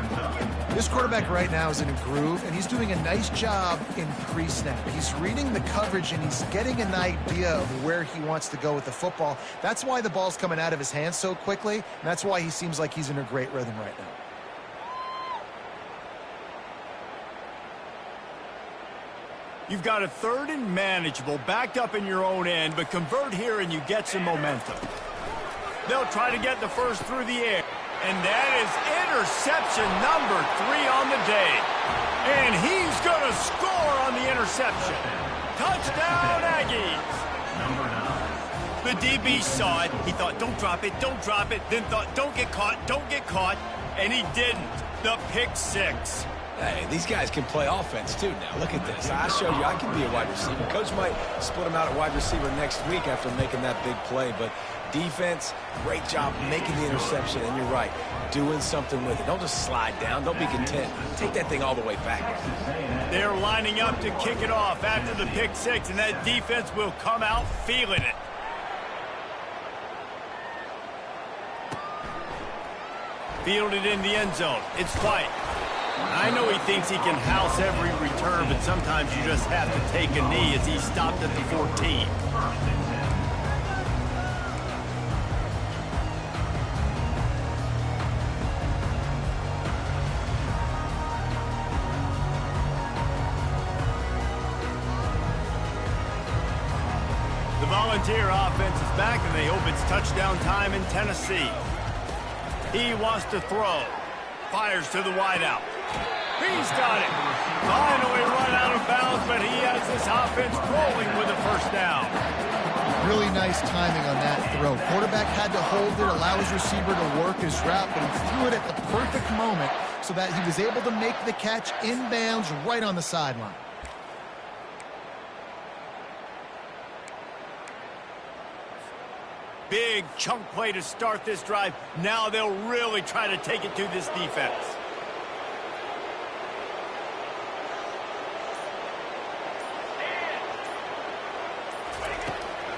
This quarterback right now is in a groove, and he's doing a nice job in pre-snap. He's reading the coverage, and he's getting an idea of where he wants to go with the football. That's why the ball's coming out of his hands so quickly, and that's why he seems like he's in a great rhythm right now. You've got a third and manageable, backed up in your own end, but convert here and you get some momentum. They'll try to get the first through the air. And that is interception number 3 on the day. And he's going to score on the interception. Touchdown, Aggies. The DB saw it. He thought, don't drop it, don't drop it. Then thought, don't get caught, don't get caught. And he didn't. The pick 6. Hey, these guys can play offense, too, now. Look at this. I showed you I can be a wide receiver. Coach might split him out at wide receiver next week after making that big play. But defense, great job making the interception. And you're right, doing something with it. Don't just slide down. Don't be content. Take that thing all the way back. They're lining up to kick it off after the pick 6, and that defense will come out feeling it. Fielded in the end zone. It's White. I know he thinks he can house every return, but sometimes you just have to take a knee as he stopped at the 14. The Volunteer offense is back, and they hope it's touchdown time in Tennessee. He wants to throw. Fires to the wideout. He's got it. Finally run out of bounds, but he has this offense rolling with a first down. Really nice timing on that throw. Quarterback had to hold it, allow his receiver to work his route, but he threw it at the perfect moment so that he was able to make the catch inbounds right on the sideline. Big chunk play to start this drive. Now they'll really try to take it to this defense.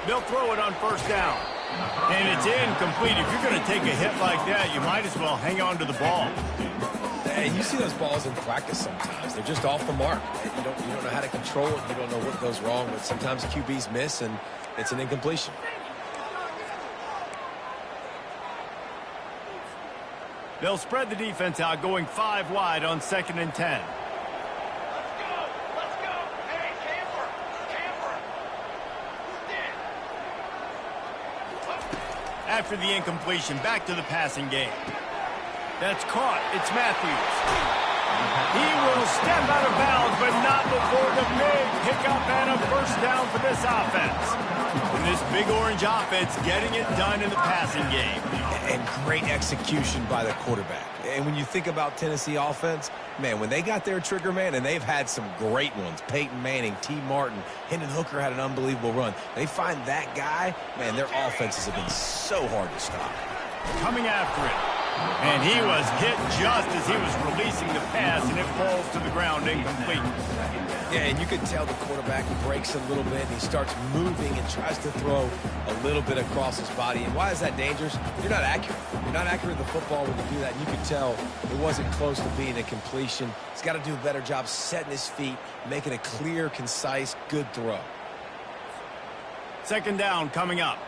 They'll throw it on first down. And it's incomplete. If you're going to take a hit like that, you might as well hang on to the ball. And you see those balls in practice sometimes. They're just off the mark. You don't know how to control it. You don't know what goes wrong, but sometimes QBs miss, and it's an incompletion. They'll spread the defense out, going 5 wide on 2nd and 10. Let's go. Hey, camper. After the incompletion, back to the passing game. That's caught. It's Matthews. He will step out of bounds, but not before the big pickup and a first down for this offense. And this Big Orange offense getting it done in the passing game. And great execution by the quarterback. And when you think about Tennessee offense, man, when they got their trigger man, and they've had some great ones, Peyton Manning, T. Martin, Hendon Hooker had an unbelievable run. They find that guy, man, their offenses have been so hard to stop. Coming after it. And he was hit just as he was releasing the pass, and it falls to the ground incomplete. Yeah, and you can tell the quarterback breaks a little bit, and he starts moving and tries to throw a little bit across his body. And why is that dangerous? You're not accurate. You're not accurate with the football when you do that. And you can tell it wasn't close to being a completion. He's got to do a better job setting his feet, making a clear, concise, good throw. Second down coming up.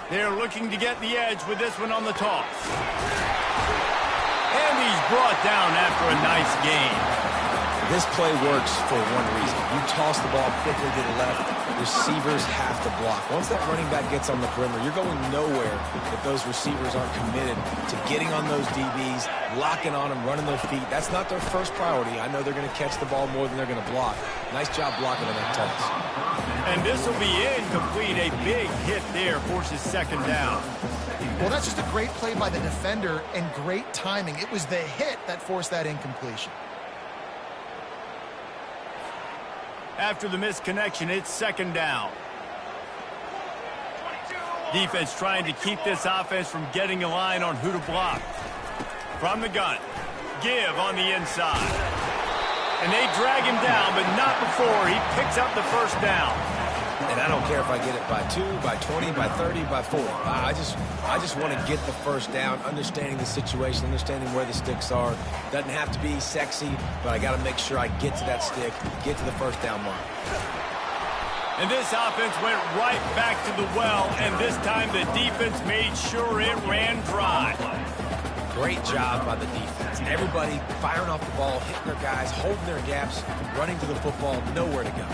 They're looking to get the edge with this one on the toss. And he's brought down after a nice gain. This play works for one reason. You toss the ball quickly to the left, receivers have to block. Once that running back gets on the perimeter, you're going nowhere if those receivers aren't committed to getting on those DBs, locking on them, running their feet. That's not their first priority. I know they're going to catch the ball more than they're going to block. Nice job blocking on that toss. And this will be incomplete. A big hit there forces second down. Well, that's just a great play by the defender and great timing. It was the hit that forced that incompletion. After the misconnection, it's second down. Defense trying to keep this offense from getting a line on who to block. From the gun, give on the inside. And they drag him down, but not before he picks up the first down. And I don't care if I get it by 2, by 20, by 30, by 40. I just want to get the first down, understanding the situation, understanding where the sticks are. Doesn't have to be sexy, but I got to make sure I get to that stick, get to the first down mark. And this offense went right back to the well, and this time the defense made sure it ran dry. Great job by the defense. Everybody firing off the ball, hitting their guys, holding their gaps, running to the football, nowhere to go.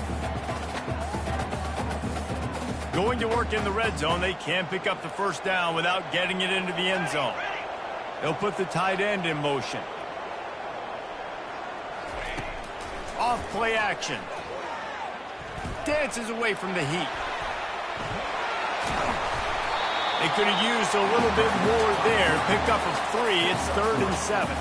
Going to work in the red zone, they can't pick up the first down without getting it into the end zone. They'll put the tight end in motion. Off play action. Dances away from the heat. They could have used a little bit more there. Pick up of 3. It's 3rd and 7.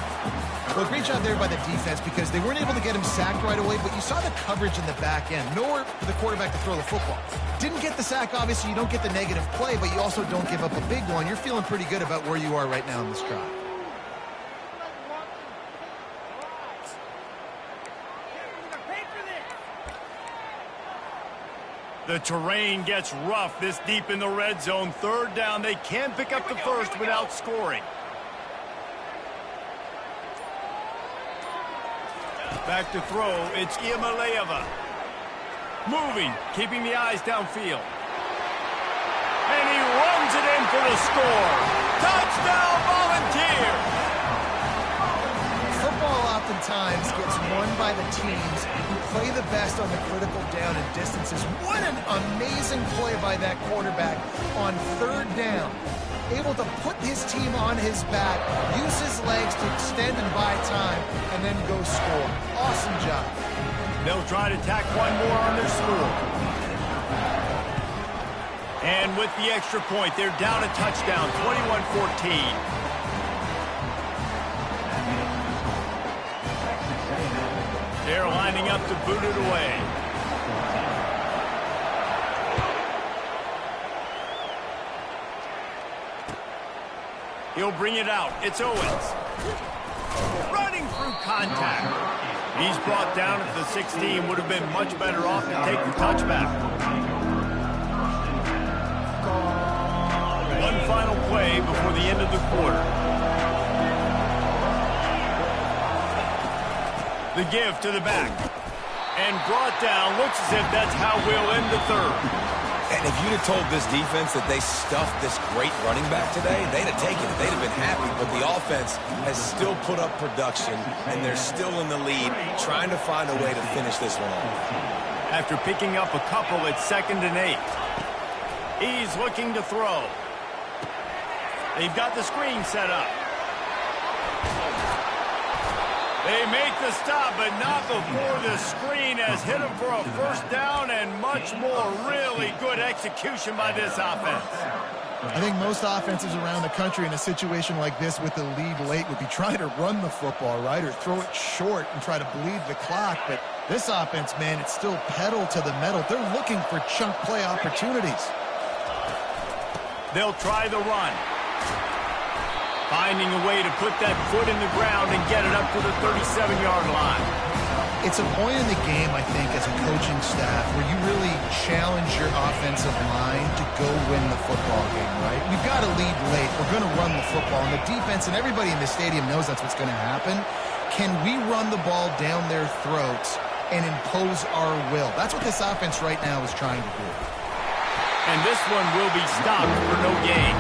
Well, great job there by the defense because they weren't able to get him sacked right away, but you saw the coverage in the back end. Nowhere for the quarterback to throw the football. Didn't get the sack, obviously. You don't get the negative play, but you also don't give up a big one. You're feeling pretty good about where you are right now in this drive. The terrain gets rough this deep in the red zone. 3rd down. They can't pick up the first without scoring. Back to throw. It's Iamaleava. Moving, keeping the eyes downfield. And he runs it in for the score. Touchdown, Volunteers! Football oftentimes gets won by the teams who play the best on the critical down and distances. What an amazing play by that quarterback on 3rd down. Able to put his team on his back, use his legs to extend and buy time, and then go score. Awesome job. They'll try to tack one more on their score. And with the extra point, they're down a touchdown, 21-14. They're lining up to boot it away. He'll bring it out. It's Owens. Running through contact. He's brought down at the 16. Would have been much better off to take the touchback. One final play before the end of the quarter. The give to the back. And brought down. Looks as if that's how we'll end the 3rd. And if you'd have told this defense that they stuffed this great running back today, they'd have taken it. They'd have been happy. But the offense has still put up production, and they're still in the lead, trying to find a way to finish this one off. After picking up a couple, it's 2nd and 8. He's looking to throw. They've got the screen set up. They make the stop, but not before the screen has hit him for a first down and much more. Really good execution by this offense. I think most offenses around the country in a situation like this with the lead late would be trying to run the football, right, or throw it short and try to bleed the clock. But this offense, man, it's still pedal to the metal. They're looking for chunk play opportunities. They'll try the run. Finding a way to put that foot in the ground and get it up to the 37-yard line. It's a point in the game, I think, as a coaching staff, where you really challenge your offensive line to go win the football game, right? We've got to lead late. We're going to run the football. And the defense and everybody in the stadium knows that's what's going to happen. Can we run the ball down their throats and impose our will? That's what this offense right now is trying to do. And this one will be stopped for no gain.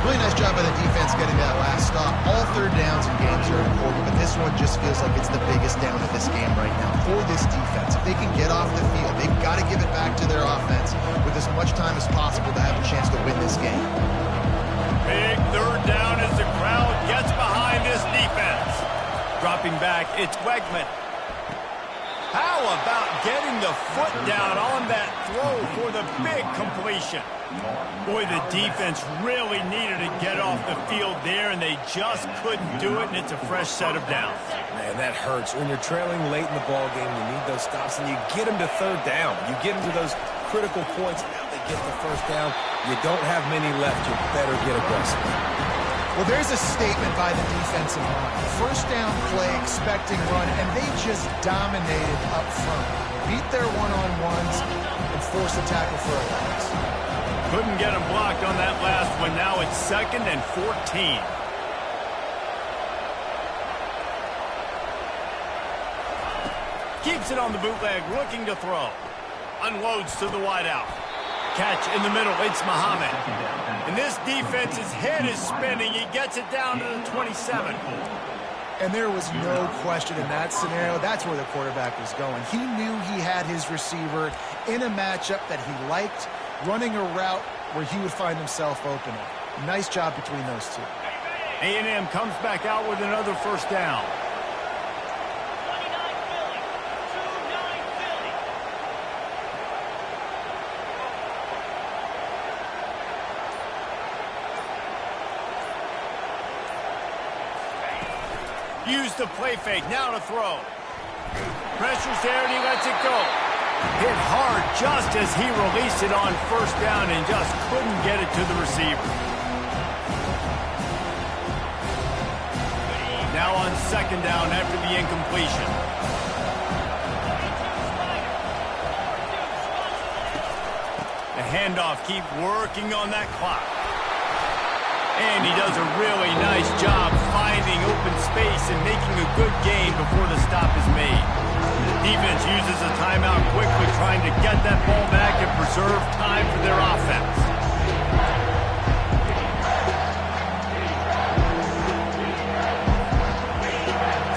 Really nice job by the defense getting that last stop. All third downs in games are important, but this one just feels like it's the biggest down of this game right now for this defense. If they can get off the field, they've got to give it back to their offense with as much time as possible to have a chance to win this game. Big third down as the crowd gets behind this defense. Dropping back, it's Wegman. How about getting the foot down on that throw for the big completion? Boy, the defense really needed to get off the field there, and they just couldn't do it, and it's a fresh set of downs. Man, that hurts. When you're trailing late in the ball game, you need those stops, and you get them to third down. You get them to those critical points. Now they get the first down. You don't have many left. You better get aggressive. Well, there's a statement by the defensive line. First down play, expecting run, and they just dominated up front. Beat their one-on-ones and force a tackle for a loss. Couldn't get him blocked on that last one. Now it's 2nd and 14. Keeps it on the bootleg, looking to throw. Unloads to the wideout. Catch in the middle, it's Muhammad. And this defense's head is spinning. He gets it down to the 27. And there was no question in that scenario. That's where the quarterback was going. He knew he had his receiver in a matchup that he liked, running a route where he would find himself open. Nice job between those two. A&M comes back out with another first down. Use the play fake, now to throw. Pressure's there and he lets it go. Hit hard just as he released it on first down and just couldn't get it to the receiver. Now on second down after the incompletion. The handoff, keep working on that clock. And he does a really nice job finding open space and making a good gain before the stop is made. Defense uses a timeout quickly, trying to get that ball back and preserve time for their offense.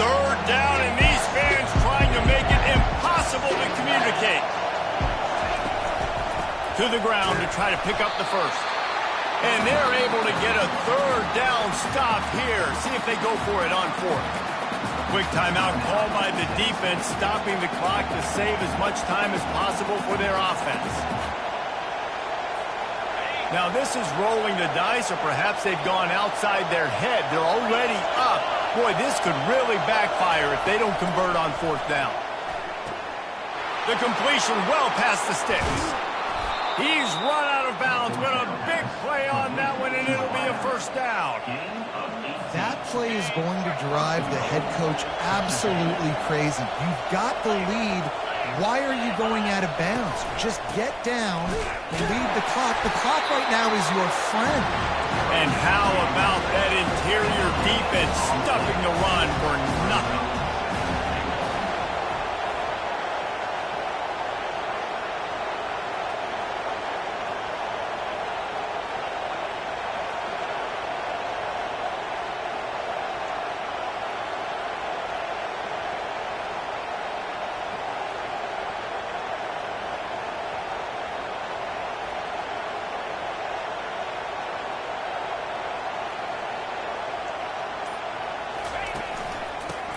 Third down, and these fans trying to make it impossible to communicate. To the ground to try to pick up the first. And they're able to get a third down stop here. See if they go for it on fourth. Quick timeout called by the defense, stopping the clock to save as much time as possible for their offense. Now this is rolling the dice, or perhaps they've gone outside their head. They're already up. Boy, this could really backfire if they don't convert on fourth down. The completion well past the sticks. He's run out of bounds with a big play on that one, and it'll be a first down. That play is going to drive the head coach absolutely crazy. You've got the lead. Why are you going out of bounds? Just get down and lead the clock. The clock right now is your friend. And how about that interior defense stuffing the run for nothing?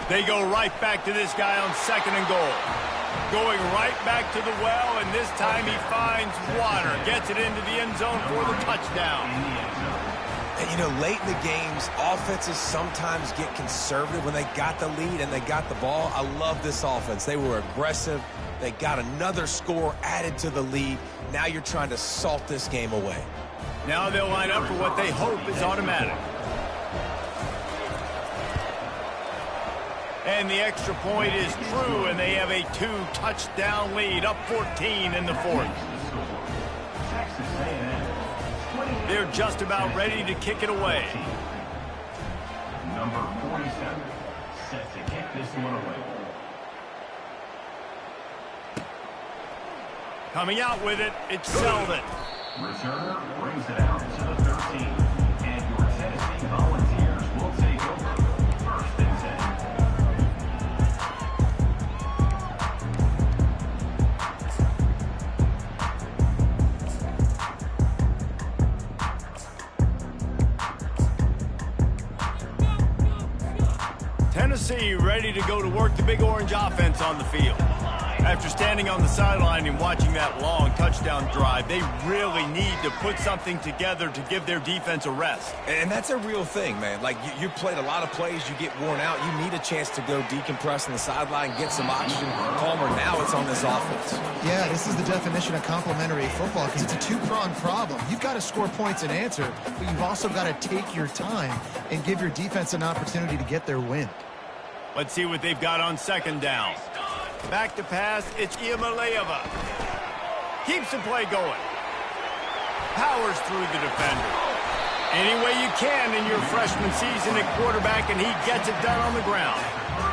They go right back to this guy on second and goal. Going right back to the well, and this time he finds water. Gets it into the end zone for the touchdown. And, you know, late in the games, offenses sometimes get conservative when they got the lead and they got the ball. I love this offense. They were aggressive. They got another score added to the lead. Now you're trying to salt this game away. Now they'll line up for what they hope is automatic. And the extra point is true, and they have a 2-touchdown lead, up 14 in the fourth. They're just about ready to kick it away. Number 47, set to kick this one away. Coming out with it, it's Selden. Returner brings it out to the 13. And your Tennessee Volunteers will take over. First and 10. Tennessee ready to go to work the Big Orange offense on the field. After standing on the sideline and watching that long touchdown drive, they really need to put something together to give their defense a rest. And that's a real thing, man. Like, you played a lot of plays, you get worn out, you need a chance to go decompress on the sideline, get some oxygen, calmer. Now it's on this offense. Yeah, this is the definition of complementary football because it's a two-pronged problem. You've got to score points and answer, but you've also got to take your time and give your defense an opportunity to get their win. Let's see what they've got on second down. Back to pass, it's Iamaleava. Keeps the play going. Powers through the defender. Any way you can in your freshman season at quarterback, and he gets it done on the ground.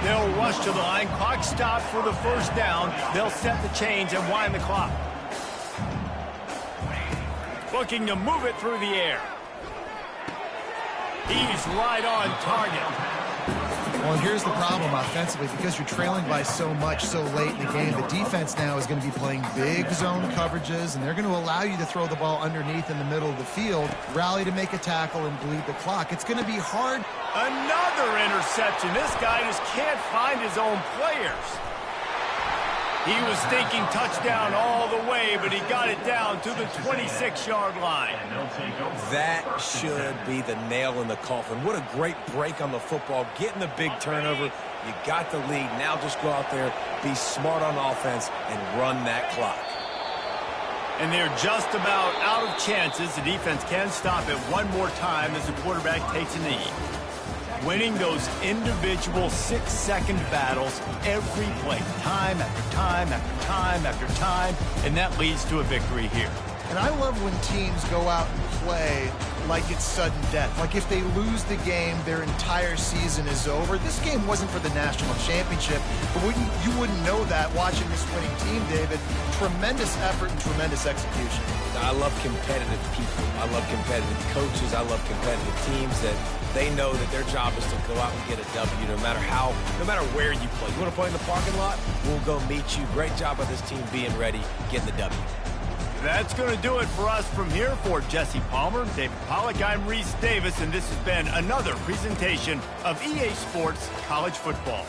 They'll rush to the line. Clock stopped for the first down. They'll set the chains and wind the clock. Looking to move it through the air. He's right on target. Well, here's the problem offensively. Because you're trailing by so much so late in the game, the defense now is going to be playing big zone coverages, and they're going to allow you to throw the ball underneath in the middle of the field, rally to make a tackle, and bleed the clock. It's going to be hard. Another interception. This guy just can't find his own players. He was thinking touchdown all the way, but he got it down to the 26-yard line. That should be the nail in the coffin. What a great break on the football. Getting the big turnover. You got the lead. Now just go out there, be smart on offense, and run that clock. And they're just about out of chances. The defense can stop it one more time as the quarterback takes a knee. Winning those individual 6-second battles every play, time after time after time after time, and that leads to a victory here. And I love when teams go out and play like it's sudden death. Like if they lose the game, their entire season is over. This game wasn't for the national championship, but you wouldn't know that watching this winning team, David. Tremendous effort and tremendous execution. I love competitive people. I love competitive coaches. I love competitive teams that they know that their job is to go out and get a W no matter where you play. You want to play in the parking lot? We'll go meet you. Great job by this team being ready, getting the W. That's going to do it for us from here. For Jesse Palmer, David Pollack, I'm Reese Davis, and this has been another presentation of EA Sports College Football.